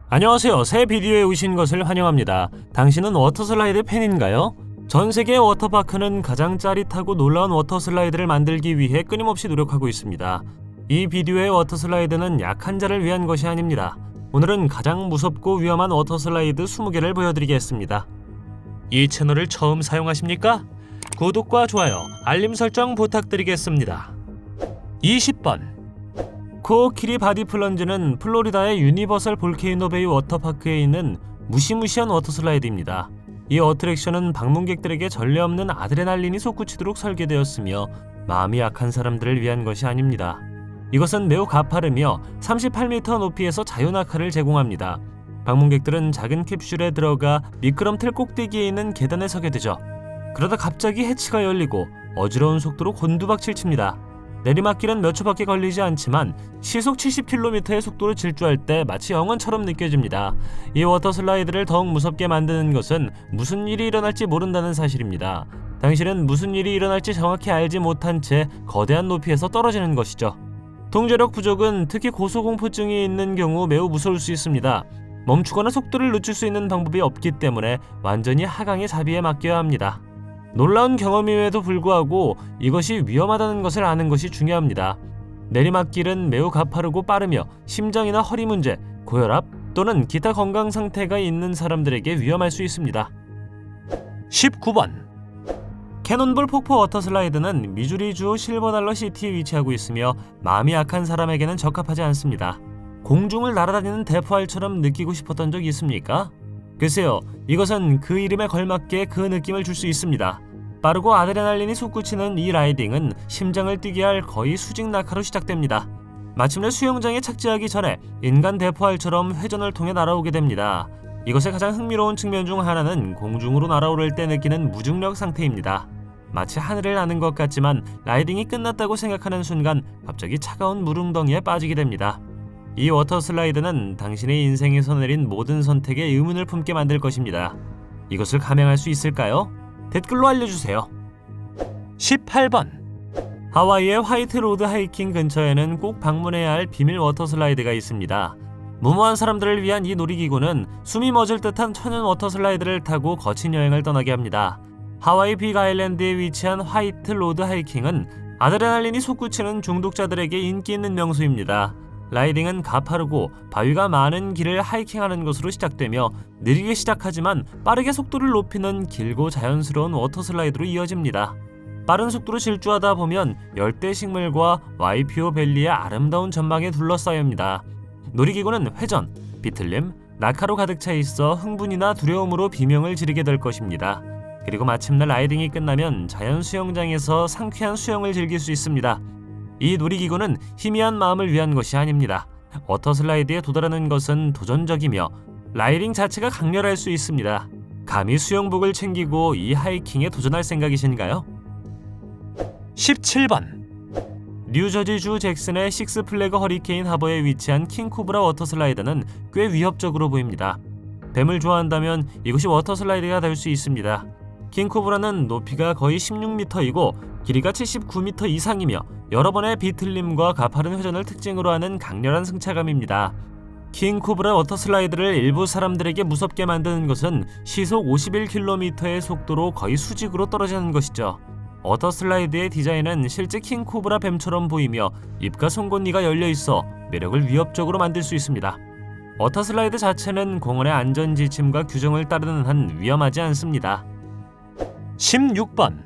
안녕하세요. 새 비디오에 오신 것을 환영합니다. 당신은 워터슬라이드 팬인가요? 전 세계의 워터파크는 가장 짜릿하고 놀라운 워터슬라이드를 만들기 위해 끊임없이 노력하고 있습니다. 이 비디오의 워터슬라이드는 약한 자를 위한 것이 아닙니다. 오늘은 가장 무섭고 위험한 워터슬라이드 20개를 보여드리겠습니다. 이 채널을 처음 사용하십니까? 구독과 좋아요, 알림 설정 부탁드리겠습니다. 20번 코어키리 바디 플런지는 플로리다의 유니버설 볼케이노 베이 워터파크에 있는 무시무시한 워터슬라이드입니다. 이 어트랙션은 방문객들에게 전례 없는 아드레날린이 솟구치도록 설계되었으며 마음이 약한 사람들을 위한 것이 아닙니다. 이것은 매우 가파르며 38m 높이에서 자유낙하를 제공합니다. 방문객들은 작은 캡슐에 들어가 미끄럼틀 꼭대기에 있는 계단에 서게 되죠. 그러다 갑자기 해치가 열리고 어지러운 속도로 곤두박질 칩니다. 내리막길은 몇 초밖에 걸리지 않지만 시속 70km의 속도로 질주할 때 마치 영원처럼 느껴집니다. 이 워터슬라이드를 더욱 무섭게 만드는 것은 무슨 일이 일어날지 모른다는 사실입니다. 당신은 무슨 일이 일어날지 정확히 알지 못한 채 거대한 높이에서 떨어지는 것이죠. 통제력 부족은 특히 고소공포증이 있는 경우 매우 무서울 수 있습니다. 멈추거나 속도를 늦출 수 있는 방법이 없기 때문에 완전히 하강의 자비에 맡겨야 합니다. 놀라운 경험임에도 불구하고 이것이 위험하다는 것을 아는 것이 중요합니다. 내리막길은 매우 가파르고 빠르며 심장이나 허리 문제, 고혈압 또는 기타 건강 상태가 있는 사람들에게 위험할 수 있습니다. 19번 캐논볼 폭포 워터슬라이드는 미주리주 실버달러 시티에 위치하고 있으며 마음이 약한 사람에게는 적합하지 않습니다. 공중을 날아다니는 대포알처럼 느끼고 싶었던 적 있습니까? 글쎄요, 이것은 그 이름에 걸맞게 그 느낌을 줄 수 있습니다. 빠르고 아드레날린이 솟구치는 이 라이딩은 심장을 뛰게 할 거의 수직 낙하로 시작됩니다. 마침내 수영장에 착지하기 전에 인간 대포알처럼 회전을 통해 날아오게 됩니다. 이것의 가장 흥미로운 측면 중 하나는 공중으로 날아오를 때 느끼는 무중력 상태입니다. 마치 하늘을 나는 것 같지만 라이딩이 끝났다고 생각하는 순간 갑자기 차가운 물웅덩이에 빠지게 됩니다. 이 워터슬라이드는 당신의 인생에서 내린 모든 선택에 의문을 품게 만들 것입니다. 이것을 감행할 수 있을까요? 댓글로 알려주세요. 18번 하와이의 화이트 로드 하이킹 근처에는 꼭 방문해야 할 비밀 워터슬라이드가 있습니다. 무모한 사람들을 위한 이 놀이기구는 숨이 멎을 듯한 천연 워터슬라이드를 타고 거친 여행을 떠나게 합니다. 하와이 빅 아일랜드에 위치한 화이트 로드 하이킹은 아드레날린이 솟구치는 중독자들에게 인기 있는 명소입니다. 라이딩은 가파르고 바위가 많은 길을 하이킹하는 것으로 시작되며 느리게 시작하지만 빠르게 속도를 높이는 길고 자연스러운 워터슬라이드로 이어집니다. 빠른 속도로 질주하다 보면 열대 식물과 와이피오 밸리의 아름다운 전망에 둘러싸여입니다. 놀이기구는 회전, 비틀림, 낙하로 가득 차 있어 흥분이나 두려움으로 비명을 지르게 될 것입니다. 그리고 마침내 라이딩이 끝나면 자연 수영장에서 상쾌한 수영을 즐길 수 있습니다. 이 놀이기구는 희미한 마음을 위한 것이 아닙니다. 워터슬라이드에 도달하는 것은 도전적이며 라이딩 자체가 강렬할 수 있습니다. 감히 수영복을 챙기고 이 하이킹에 도전할 생각이신가요? 17번 뉴저지주 잭슨의 식스플래그 허리케인 하버에 위치한 킹코브라 워터슬라이드는 꽤 위협적으로 보입니다. 뱀을 좋아한다면 이곳이 워터슬라이드가 될 수 있습니다. 킹코브라는 높이가 거의 16m이고 길이가 79m 이상이며 여러 번의 비틀림과 가파른 회전을 특징으로 하는 강렬한 승차감입니다. 킹코브라 워터슬라이드를 일부 사람들에게 무섭게 만드는 것은 시속 51km의 속도로 거의 수직으로 떨어지는 것이죠. 워터슬라이드의 디자인은 실제 킹코브라 뱀처럼 보이며 입과 송곳니가 열려있어 매력을 위협적으로 만들 수 있습니다. 워터슬라이드 자체는 공원의 안전 지침과 규정을 따르는 한 위험하지 않습니다. 16번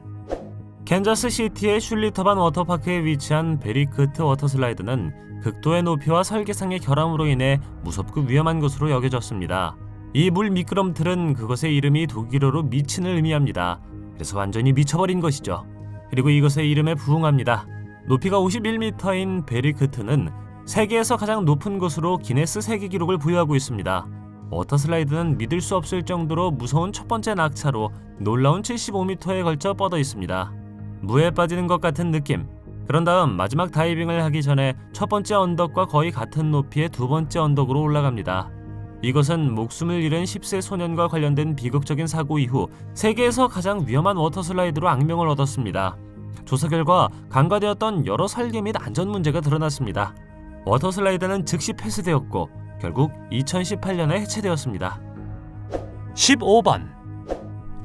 캔자스시티의 슐리터반 워터파크에 위치한 베리크트 워터슬라이드는 극도의 높이와 설계상의 결함으로 인해 무섭고 위험한 것으로 여겨졌습니다. 이 물 미끄럼틀은 그것의 이름이 독일어로 미친을 의미합니다. 그래서 완전히 미쳐버린 것이죠. 그리고 이것의 이름에 부응합니다. 높이가 51m인 베리크트는 세계에서 가장 높은 곳으로 기네스 세계 기록을 부여하고 있습니다. 워터슬라이드는 믿을 수 없을 정도로 무서운 첫 번째 낙차로 놀라운 75m에 걸쳐 뻗어 있습니다. 무에 빠지는 것 같은 느낌. 그런 다음 마지막 다이빙을 하기 전에 첫 번째 언덕과 거의 같은 높이의 두 번째 언덕으로 올라갑니다. 이것은 목숨을 잃은 10세 소년과 관련된 비극적인 사고 이후 세계에서 가장 위험한 워터슬라이드로 악명을 얻었습니다. 조사 결과 간과되었던 여러 설계 및 안전 문제가 드러났습니다. 워터슬라이드는 즉시 폐쇄되었고 결국 2018년에 해체되었습니다. 15번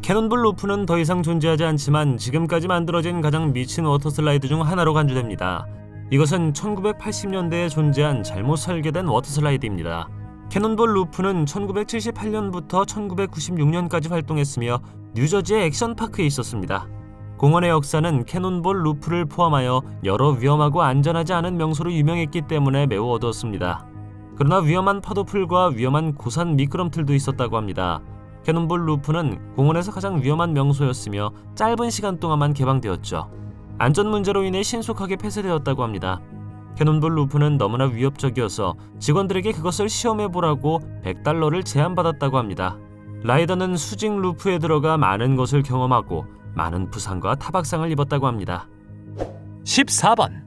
캐논볼 루프는 더 이상 존재하지 않지만 지금까지 만들어진 가장 미친 워터슬라이드 중 하나로 간주됩니다. 이것은 1980년대에 존재한 잘못 설계된 워터슬라이드입니다. 캐논볼 루프는 1978년부터 1996년까지 활동했으며 뉴저지의 액션파크에 있었습니다. 공원의 역사는 캐논볼 루프를 포함하여 여러 위험하고 안전하지 않은 명소로 유명했기 때문에 매우 어두웠습니다. 그러나 위험한 파도풀과 위험한 고산 미끄럼틀도 있었다고 합니다. 캐논볼 루프는 공원에서 가장 위험한 명소였으며 짧은 시간 동안만 개방되었죠. 안전 문제로 인해 신속하게 폐쇄되었다고 합니다. 캐논볼 루프는 너무나 위협적이어서 직원들에게 그것을 시험해보라고 $100를 제안받았다고 합니다. 라이더는 수직 루프에 들어가 많은 것을 경험하고 많은 부상과 타박상을 입었다고 합니다. 14번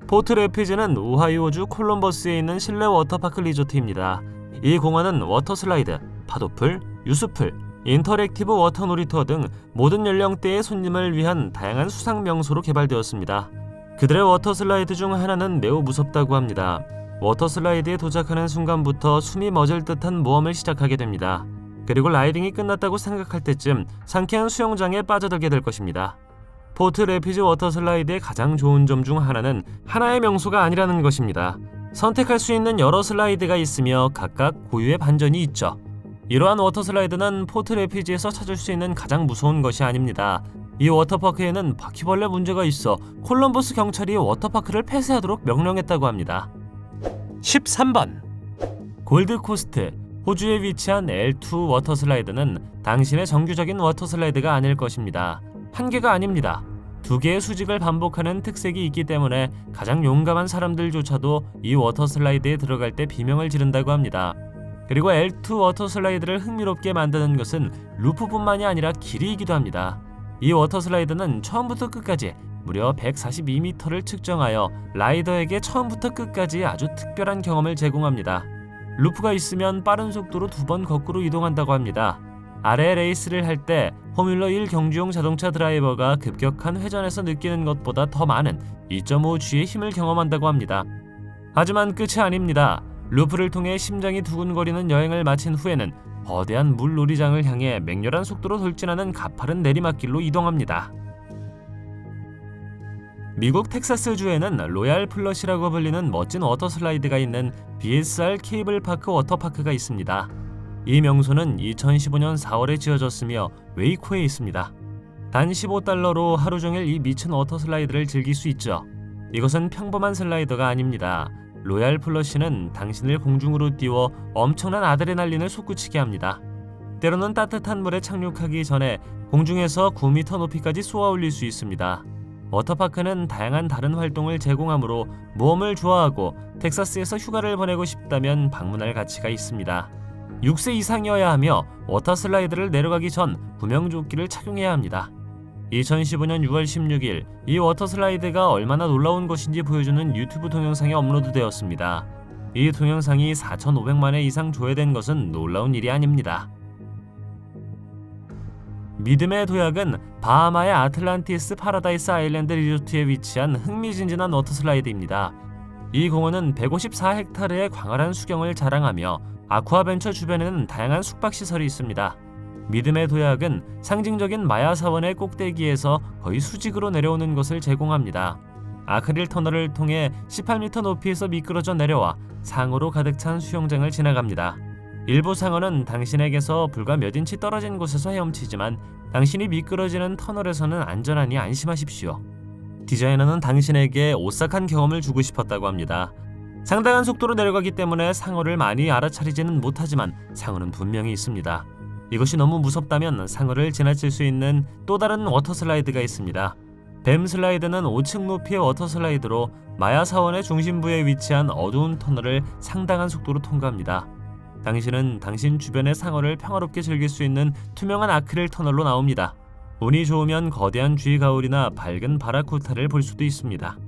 포트 레피즈는 오하이오주 콜럼버스에 있는 실내 워터파크 리조트입니다. 이 공원은 워터슬라이드, 파도풀, 유수풀, 인터랙티브 워터 놀이터 등 모든 연령대의 손님을 위한 다양한 수상 명소로 개발되었습니다. 그들의 워터슬라이드 중 하나는 매우 무섭다고 합니다. 워터슬라이드에 도착하는 순간부터 숨이 멎을 듯한 모험을 시작하게 됩니다. 그리고 라이딩이 끝났다고 생각할 때쯤 상쾌한 수영장에 빠져들게 될 것입니다. 포트 레피즈 워터슬라이드의 가장 좋은 점 중 하나는 하나의 명소가 아니라는 것입니다. 선택할 수 있는 여러 슬라이드가 있으며 각각 고유의 반전이 있죠. 이러한 워터슬라이드는 포트 레피즈에서 찾을 수 있는 가장 무서운 것이 아닙니다. 이 워터파크에는 바퀴벌레 문제가 있어 콜럼버스 경찰이 워터파크를 폐쇄하도록 명령했다고 합니다. 13번 골드코스트 호주에 위치한 L2 워터슬라이드는 당신의 정규적인 워터슬라이드가 아닐 것입니다. 한 개가 아닙니다. 두 개의 수직을 반복하는 특색이 있기 때문에 가장 용감한 사람들조차도 이 워터슬라이드에 들어갈 때 비명을 지른다고 합니다. 그리고 L2 워터슬라이드를 흥미롭게 만드는 것은 루프뿐만이 아니라 길이이기도 합니다. 이 워터슬라이드는 처음부터 끝까지 무려 142m를 측정하여 라이더에게 처음부터 끝까지 아주 특별한 경험을 제공합니다. 루프가 있으면 빠른 속도로 2번 거꾸로 이동한다고 합니다. 아래 레이스를 할 때 포뮬러 1 경주용 자동차 드라이버가 급격한 회전에서 느끼는 것보다 더 많은 2.5G의 힘을 경험한다고 합니다. 하지만 끝이 아닙니다. 루프를 통해 심장이 두근거리는 여행을 마친 후에는 거대한 물놀이장을 향해 맹렬한 속도로 돌진하는 가파른 내리막길로 이동합니다. 미국 텍사스주에는 로얄 플러시라고 불리는 멋진 워터슬라이드가 있는 BSR 케이블파크 워터파크가 있습니다. 이 명소는 2015년 4월에 지어졌으며 웨이코에 있습니다. 단 $15로 하루 종일 이 미친 워터슬라이드를 즐길 수 있죠. 이것은 평범한 슬라이더가 아닙니다. 로얄 플러시는 당신을 공중으로 띄워 엄청난 아드레날린을 솟구치게 합니다. 때로는 따뜻한 물에 착륙하기 전에 공중에서 9m 높이까지 쏘아 올릴 수 있습니다. 워터파크는 다양한 다른 활동을 제공하므로 모험을 좋아하고 텍사스에서 휴가를 보내고 싶다면 방문할 가치가 있습니다. 6세 이상이어야 하며 워터슬라이드를 내려가기 전 구명조끼를 착용해야 합니다. 2015년 6월 16일 이 워터슬라이드가 얼마나 놀라운 것인지 보여주는 유튜브 동영상이 업로드되었습니다. 이 동영상이 4,500만 회 이상 조회된 것은 놀라운 일이 아닙니다. 믿음의 도약은 바하마의 아틀란티스 파라다이스 아일랜드 리조트에 위치한 흥미진진한 워터슬라이드입니다. 이 공원은 154헥타르의 광활한 수경을 자랑하며 아쿠아벤처 주변에는 다양한 숙박시설이 있습니다. 믿음의 도약은 상징적인 마야 사원의 꼭대기에서 거의 수직으로 내려오는 것을 제공합니다. 아크릴 터널을 통해 18m 높이에서 미끄러져 내려와 상어로 가득 찬 수영장을 지나갑니다. 일부 상어는 당신에게서 불과 몇 인치 떨어진 곳에서 헤엄치지만 당신이 미끄러지는 터널에서는 안전하니 안심하십시오. 디자이너는 당신에게 오싹한 경험을 주고 싶었다고 합니다. 상당한 속도로 내려가기 때문에 상어를 많이 알아차리지는 못하지만 상어는 분명히 있습니다. 이것이 너무 무섭다면 상어를 지나칠 수 있는 또 다른 워터슬라이드가 있습니다. 뱀 슬라이드는 5층 높이의 워터슬라이드로 마야 사원의 중심부에 위치한 어두운 터널을 상당한 속도로 통과합니다. 당신은 당신 주변의 상어를 평화롭게 즐길 수 있는 투명한 아크릴 터널로 나옵니다. 운이 좋으면 거대한 쥐가울이나 밝은 바라쿠타를 볼 수도 있습니다.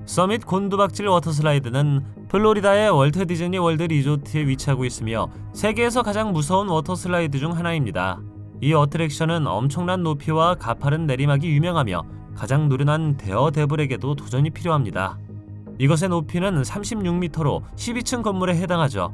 서밋 곤두박질 워터슬라이드는 플로리다의 월트 디즈니 월드 리조트에 위치하고 있으며 세계에서 가장 무서운 워터슬라이드 중 하나입니다. 이 어트랙션은 엄청난 높이와 가파른 내리막이 유명하며 가장 노련한 대어대불에게도 도전이 필요합니다. 이것의 높이는 36m로 12층 건물에 해당하죠.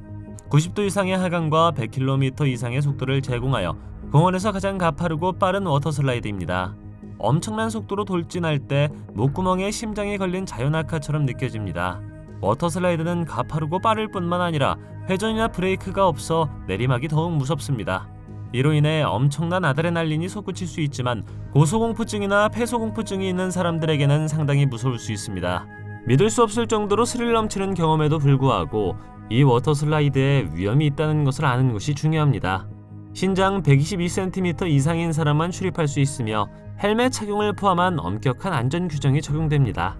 90도 이상의 하강과 100km 이상의 속도를 제공하여 공원에서 가장 가파르고 빠른 워터슬라이드입니다. 엄청난 속도로 돌진할 때 목구멍에 심장이 걸린 자연낙하처럼 느껴집니다. 워터슬라이드는 가파르고 빠를 뿐만 아니라 회전이나 브레이크가 없어 내리막이 더욱 무섭습니다. 이로 인해 엄청난 아드레날린이 솟구칠 수 있지만 고소공포증이나 폐소공포증이 있는 사람들에게는 상당히 무서울 수 있습니다. 믿을 수 없을 정도로 스릴 넘치는 경험에도 불구하고 이 워터슬라이드에 위험이 있다는 것을 아는 것이 중요합니다. 신장 122cm 이상인 사람만 출입할 수 있으며 헬멧 착용을 포함한 엄격한 안전 규정이 적용됩니다.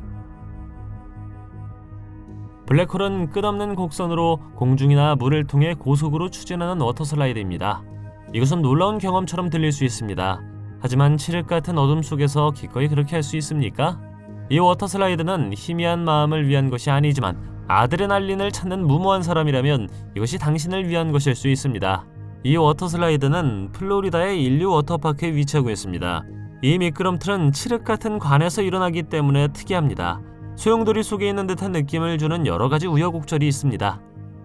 블랙홀은 끝없는 곡선으로 공중이나 물을 통해 고속으로 추진하는 워터슬라이드입니다. 이것은 놀라운 경험처럼 들릴 수 있습니다. 하지만 칠흑 같은 어둠 속에서 기꺼이 그렇게 할 수 있습니까? 이 워터슬라이드는 희미한 마음을 위한 것이 아니지만 아드레날린을 찾는 무모한 사람이라면 이것이 당신을 위한 것일 수 있습니다. 이 워터슬라이드는 플로리다의 인류 워터파크에 위치하고 있습니다. 이 미끄럼틀은 칠흑 같은 관에서 일어나기 때문에 특이합니다. 소용돌이 속에 있는 듯한 느낌을 주는 여러 가지 우여곡절이 있습니다.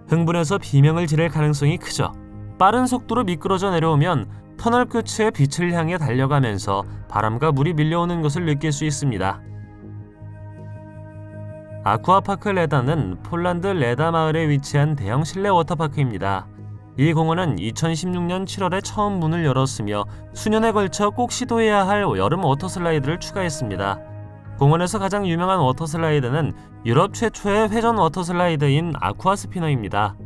흥분해서 비명을 지를 가능성이 크죠. 빠른 속도로 미끄러져 내려오면 터널 끝의 빛을 향해 달려가면서 바람과 물이 밀려오는 것을 느낄 수 있습니다. 아쿠아파크 레다는 폴란드 레다 마을에 위치한 대형 실내 워터파크입니다. 이 공원은 2016년 7월에 처음 문을 열었으며 수년에 걸쳐 꼭 시도해야 할 여름 워터슬라이드를 추가했습니다. 공원에서 가장 유명한 워터슬라이드는 유럽 최초의 회전 워터슬라이드인 아쿠아스피너입니다.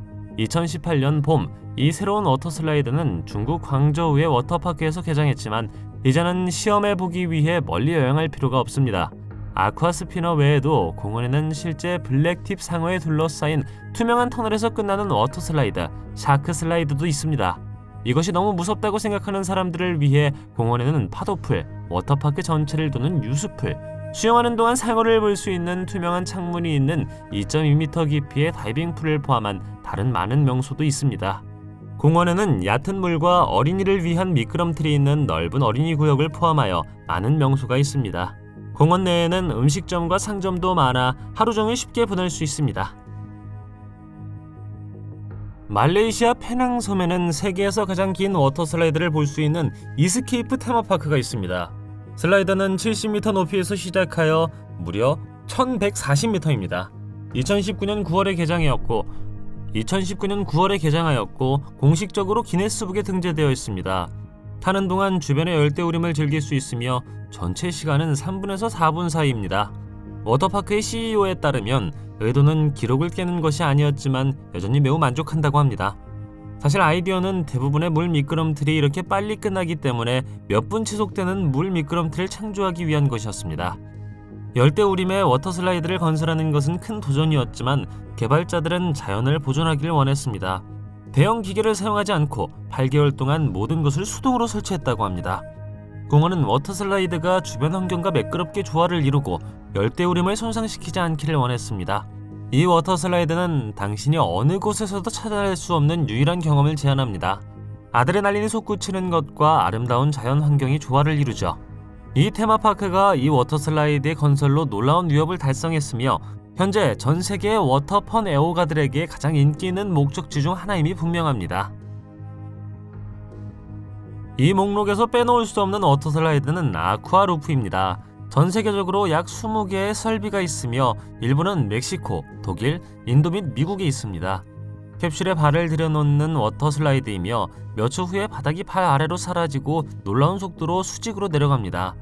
2018년 봄, 이 새로운 워터슬라이드는 중국 광저우의 워터파크에서 개장했지만 이제는 시험해보기 위해 멀리 여행할 필요가 없습니다. 아쿠아스피너 외에도 공원에는 실제 블랙팁 상어에 둘러싸인 투명한 터널에서 끝나는 워터슬라이드, 샤크슬라이드도 있습니다. 이것이 너무 무섭다고 생각하는 사람들을 위해 공원에는 파도풀, 워터파크 전체를 도는 유수풀, 수영하는 동안 상어를 볼 수 있는 투명한 창문이 있는 2.2m 깊이의 다이빙풀을 포함한 다른 많은 명소도 있습니다. 공원에는 얕은 물과 어린이를 위한 미끄럼틀이 있는 넓은 어린이 구역을 포함하여 많은 명소가 있습니다. 공원 내에는 음식점과 상점도 많아 하루 종일 쉽게 보낼 수 있습니다. 말레이시아 페낭 섬에는 세계에서 가장 긴 워터슬라이드를 볼 수 있는 이스케이프 테마파크가 있습니다. 슬라이드는 70m 높이에서 시작하여 무려 1140m입니다. 2019년 9월에 개장하였고 공식적으로 기네스북에 등재되어 있습니다. 타는 동안 주변의 열대우림을 즐길 수 있으며 전체 시간은 3분에서 4분 사이입니다. 워터파크의 CEO에 따르면 의도는 기록을 깨는 것이 아니었지만 여전히 매우 만족한다고 합니다. 사실 아이디어는 대부분의 물 미끄럼틀이 이렇게 빨리 끝나기 때문에 몇 분 지속되는 물 미끄럼틀을 창조하기 위한 것이었습니다. 열대우림의 워터슬라이드를 건설하는 것은 큰 도전이었지만 개발자들은 자연을 보존하기를 원했습니다. 대형 기계를 사용하지 않고 8개월 동안 모든 것을 수동으로 설치했다고 합니다. 공원은 워터슬라이드가 주변 환경과 매끄럽게 조화를 이루고 열대우림을 손상시키지 않기를 원했습니다. 이 워터슬라이드는 당신이 어느 곳에서도 찾아낼 수 없는 유일한 경험을 제안합니다. 아드레날린이 솟구치는 것과 아름다운 자연 환경이 조화를 이루죠. 이 테마파크가 이 워터슬라이드의 건설로 놀라운 위협을 달성했으며 현재 전 세계의 워터펀 애호가들에게 가장 인기 있는 목적지 중 하나임이 분명합니다. 이 목록에서 빼놓을 수 없는 워터슬라이드는 아쿠아루프입니다. 전 세계적으로 약 20개의 설비가 있으며 일부는 멕시코, 독일, 인도 및 미국에 있습니다. 캡슐에 발을 들여놓는 워터슬라이드이며 몇 초 후에 바닥이 발 아래로 사라지고 놀라운 속도로 수직으로 내려갑니다.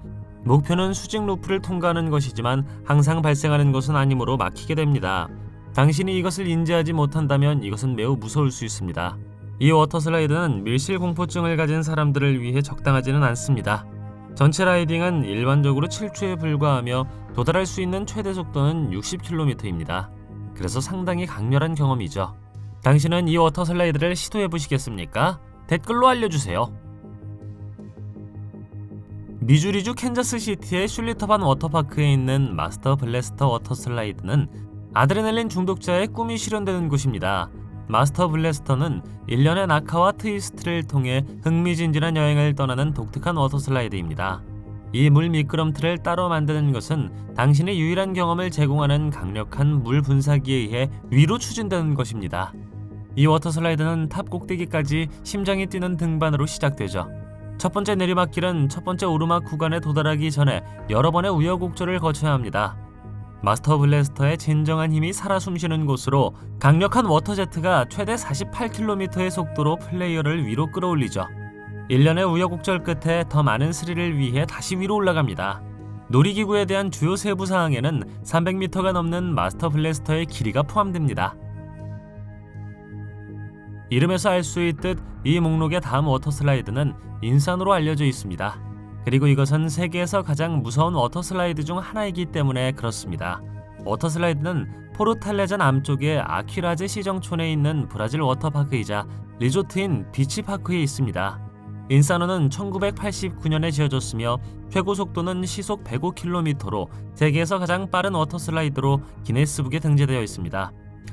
목표는 수직 루프를 통과하는 것이지만 항상 발생하는 것은 아니므로 막히게 됩니다. 당신이 이것을 인지하지 못한다면 이것은 매우 무서울 수 있습니다. 이 워터슬라이드는 밀실 공포증을 가진 사람들을 위해 적당하지는 않습니다. 전체 라이딩은 일반적으로 7초에 불과하며 도달할 수 있는 최대 속도는 60km입니다. 그래서 상당히 강렬한 경험이죠. 당신은 이 워터슬라이드를 시도해보시겠습니까? 댓글로 알려주세요. 미주리주 캔자스시티의 슐리터반 워터파크에 있는 마스터 블래스터 워터슬라이드는 아드레날린 중독자의 꿈이 실현되는 곳입니다. 마스터 블래스터는 1년의 낙하와 트위스트를 통해 흥미진진한 여행을 떠나는 독특한 워터슬라이드입니다. 이 물 미끄럼틀을 따로 만드는 것은 당신의 유일한 경험을 제공하는 강력한 물 분사기에 의해 위로 추진되는 것입니다. 이 워터슬라이드는 탑 꼭대기까지 심장이 뛰는 등반으로 시작되죠. 첫 번째 내리막길은 첫 번째 오르막 구간에 도달하기 전에 여러 번의 우여곡절을 거쳐야 합니다. 마스터 블래스터의 진정한 힘이 살아 숨쉬는 곳으로 강력한 워터제트가 최대 48km의 속도로 플레이어를 위로 끌어올리죠. 1년의 우여곡절 끝에 더 많은 스릴을 위해 다시 위로 올라갑니다. 놀이기구에 대한 주요 세부 사항에는 300m가 넘는 마스터 블래스터의 길이가 포함됩니다. 이름에서 알 수 있듯 이 목록의 다음 워터슬라이드는 인산으로 알려져 있습니다. 그리고 이것은 세계에서 가장 무서운 워터슬라이드 중 하나이기 때문에 그렇습니다. 워터슬라이드는 포르탈레자 남쪽의 아퀴라제 시정촌에 있는 브라질 워터파크이자 리조트인 비치파크에 있습니다. 인사노는 1989년에 지어졌으며 최고 속도는 시속 105km로 세계에서 가장 빠른 워터슬라이드로 기네스북에 등재되어 있습니다.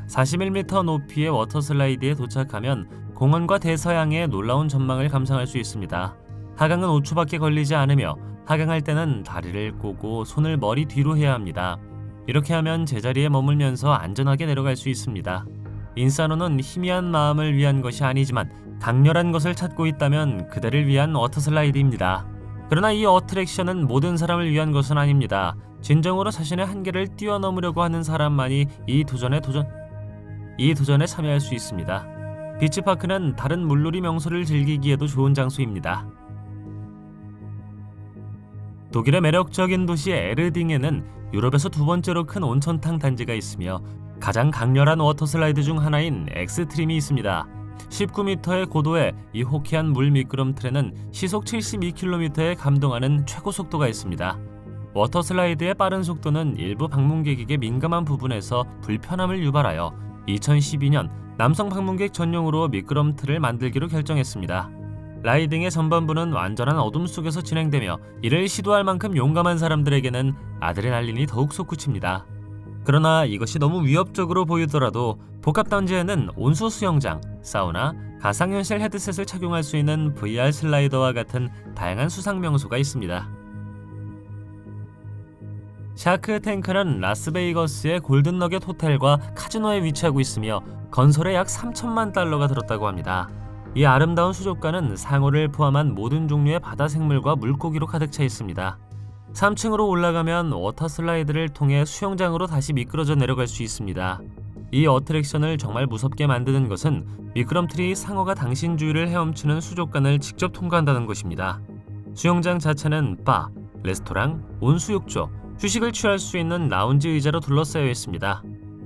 41m 높이의 워터슬라이드에 도착하면 공원과 대서양의 놀라운 전망을 감상할 수 있습니다. 하강은 5초밖에 걸리지 않으며 하강할 때는 다리를 꼬고 손을 머리 뒤로 해야 합니다. 이렇게 하면 제자리에 머물면서 안전하게 내려갈 수 있습니다. 인사노는 희미한 마음을 위한 것이 아니지만 강렬한 것을 찾고 있다면 그대를 위한 워터슬라이드입니다. 그러나 이 어트랙션은 모든 사람을 위한 것은 아닙니다. 진정으로 자신의 한계를 뛰어넘으려고 하는 사람만이 이 도전에 참여할 수 있습니다. 비치파크는 다른 물놀이 명소를 즐기기에도 좋은 장소입니다. 독일의 매력적인 도시 에르딩에는 유럽에서 두 번째로 큰 온천탕 단지가 있으며 가장 강렬한 워터슬라이드 중 하나인 엑스트림이 있습니다. 19m의 고도에 이 호쾌한 물 미끄럼틀에는 시속 72km에 감동하는 최고 속도가 있습니다. 워터슬라이드의 빠른 속도는 일부 방문객에게 민감한 부분에서 불편함을 유발하여 2012년 남성 방문객 전용으로 미끄럼틀을 만들기로 결정했습니다. 라이딩의 전반부는 완전한 어둠 속에서 진행되며 이를 시도할 만큼 용감한 사람들에게는 아드레날린이 더욱 솟구칩니다. 그러나 이것이 너무 위협적으로 보이더라도 복합단지에는 온수 수영장, 사우나, 가상현실 헤드셋을 착용할 수 있는 VR 슬라이더와 같은 다양한 수상 명소가 있습니다. 샤크 탱크는 라스베이거스의 골든 너겟 호텔과 카지노에 위치하고 있으며 건설에 약 3천만 달러가 들었다고 합니다. 이 아름다운 수족관은 상어를 포함한 모든 종류의 바다 생물과 물고기로 가득 차 있습니다. 3층으로 올라가면 워터슬라이드를 통해 수영장으로 다시 미끄러져 내려갈 수 있습니다. 이 어트랙션을 정말 무섭게 만드는 것은 미끄럼틀이 상어가 당신 주위를 헤엄치는 수족관을 직접 통과한다는 것입니다. 수영장 자체는 바, 레스토랑, 온수욕조, 휴식을 취할 수 있는 라운지 의자로 둘러싸여 있습니다.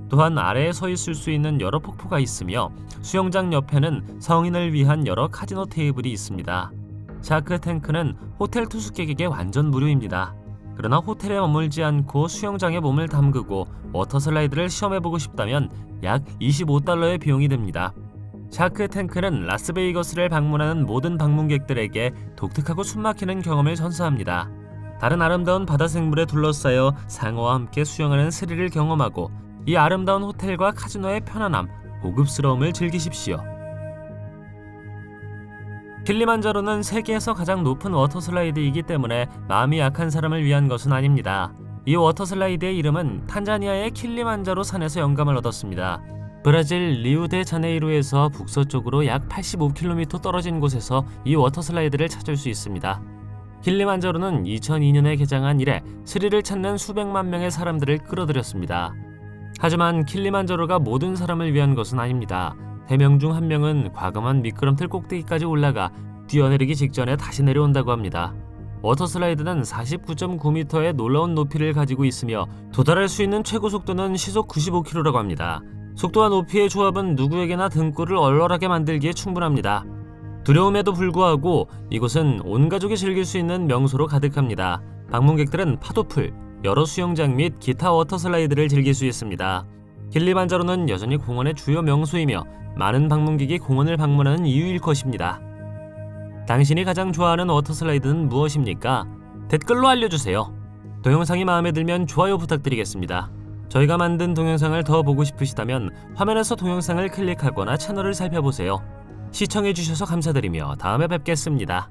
또한 아래에 서 있을 수 있는 여러 폭포가 있으며 수영장 옆에는 성인을 위한 여러 카지노 테이블이 있습니다. 샤크 탱크는 호텔 투숙객에게 완전 무료입니다. 그러나 호텔에 머물지 않고 수영장에 몸을 담그고 워터슬라이드를 시험해보고 싶다면 약 25달러의 비용이 듭니다. 샤크 탱크는 라스베이거스를 방문하는 모든 방문객들에게 독특하고 숨막히는 경험을 선사합니다. 다른 아름다운 바다 생물에 둘러싸여 상어와 함께 수영하는 스릴을 경험하고 이 아름다운 호텔과 카지노의 편안함, 고급스러움을 즐기십시오. 킬리만자로는 세계에서 가장 높은 워터슬라이드이기 때문에 마음이 약한 사람을 위한 것은 아닙니다. 이 워터슬라이드의 이름은 탄자니아의 킬리만자로 산에서 영감을 얻었습니다. 브라질 리우데자네이루에서 북서쪽으로 약 85km 떨어진 곳에서 이 워터슬라이드를 찾을 수 있습니다. 킬리만자로는 2002년에 개장한 이래 스릴을 찾는 수백만 명의 사람들을 끌어들였습니다. 하지만 킬리만자로가 모든 사람을 위한 것은 아닙니다. 3명 중 1명은 과감한 미끄럼틀 꼭대기까지 올라가 뛰어내리기 직전에 다시 내려온다고 합니다. 워터슬라이드는 49.9m의 놀라운 높이를 가지고 있으며 도달할 수 있는 최고 속도는 시속 95km라고 합니다. 속도와 높이의 조합은 누구에게나 등골을 얼얼하게 만들기에 충분합니다. 두려움에도 불구하고 이곳은 온 가족이 즐길 수 있는 명소로 가득합니다. 방문객들은 파도풀, 여러 수영장 및 기타 워터슬라이드를 즐길 수 있습니다. 킬리만자로는 여전히 공원의 주요 명소이며 많은 방문객이 공원을 방문하는 이유일 것입니다. 당신이 가장 좋아하는 워터슬라이드는 무엇입니까? 댓글로 알려주세요. 동영상이 마음에 들면 좋아요 부탁드리겠습니다. 저희가 만든 동영상을 더 보고 싶으시다면 화면에서 동영상을 클릭하거나 채널을 살펴보세요. 시청해주셔서 감사드리며 다음에 뵙겠습니다.